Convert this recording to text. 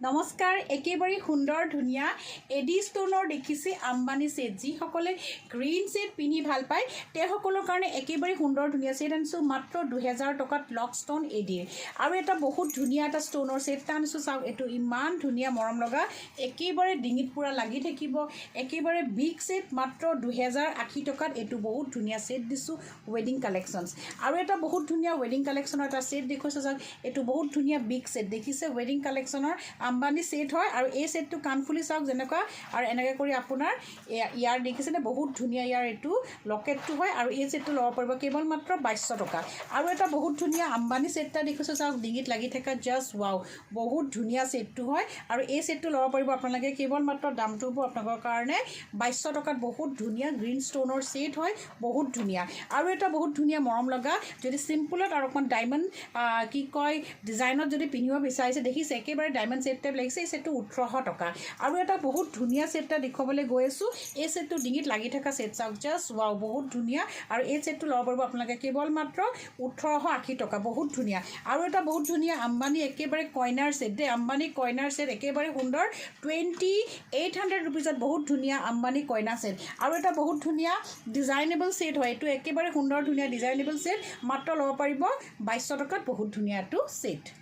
নমস্কাৰ একেবাৰে সুন্দৰ ধুনীয়া এডি ষ্টোনৰ দেখিছে আম্বানী সেট যিসকলে গ্ৰীণ সেট পিন্ধি ভাল পায় তেওঁলোকৰ কাৰণে একেবাৰে সুন্দৰ ধুনীয়া সেট আনিছোঁ মাত্ৰ 2000 টকাত লক ষ্টোন এডিৰ আৰু এটা বহুত ধুনীয়া এটা ষ্টোনৰ সেট আনিছোঁ চাওক এইটো ইমান ধুনীয়া মৰম লগা একেবাৰে ডিঙিত পুৰা লাগি থাকিব একেবাৰে বিগ সেট মাত্ৰ 2080 টকাত এইটো বহুত ধুনীয়া সেট দিছোঁ ৱেডিং কালেকশ্যনছ আৰু এটা বহুত ধুনীয়া ৱেডিং কালেকশ্যনৰ এটা সেট দেখুৱাইছোঁ চাওক এইটো বহুত ধুনীয়া বিগ সেট দেখিছে ৱেডিং কালেকশ্যনৰ আম্বানী সেট হয় আৰু এই সেটটো কানফুলি চাওক যেনেকুৱা আৰু এনেকৈ কৰি আপোনাৰ ইয়াৰ দেখিছেনে বহুত ধুনীয়া ইয়াৰ এইটো লকেটটো হয় আৰু এই সেটটো ল'ব পাৰিব কেৱল মাত্ৰ 2200 টকা আৰু এটা বহুত ধুনীয়া আম্বানী সেটটা দেখিছোঁ চাওক ডিঙিত লাগি থকা জাষ্ট ৱাও বহুত ধুনীয়া সেটটো হয় আৰু এই সেটটো ল'ব পাৰিব আপোনালোকে কেৱল মাত্ৰ দামটো হ'ব আপোনালোকৰ কাৰণে 2200 টকাত বহুত ধুনীয়া গ্ৰীণ ষ্টোনৰ সেট হয় বহুত ধুনীয়া আৰু এটা বহুত ধুনীয়া মৰম লগা যদি চিম্পলত আৰু অকমান ডায়মণ্ড কি কয় ডিজাইনত যদি পিন্ধিব বিচাৰিছে দেখিছে একেবাৰে ডায়মণ্ড সেট টাইপ লাগিছে এই সেটটো 1800 টকা আৰু এটা বহুত ধুনীয়া সেটটা দেখুৱাবলৈ গৈ আছোঁ এই সেটটো ডিঙিত লাগি থকা সেট চাওক জাষ্ট ৱাও বহুত ধুনীয়া আৰু এই সেটটো ল'ব পাৰিব আপোনালোকে কেৱল মাত্ৰ 1880 টকা বহুত ধুনীয়া আৰু এটা বহুত ধুনীয়া আম্বানী একেবাৰে কইনাৰ সেট দেই আম্বানী কইনাৰ সেট একেবাৰে সুন্দৰ 2800 ৰুপিজত বহুত ধুনীয়া আম্বানী কইনা সেট আৰু এটা বহুত ধুনীয়া ডিজাইনেবল সেট হয় এইটো একেবাৰে সুন্দৰ ধুনীয়া ডিজাইনেবল সেট মাত্ৰ ল'ব পাৰিব 2200 টকাত বহুত ধুনীয়া এইটো সেট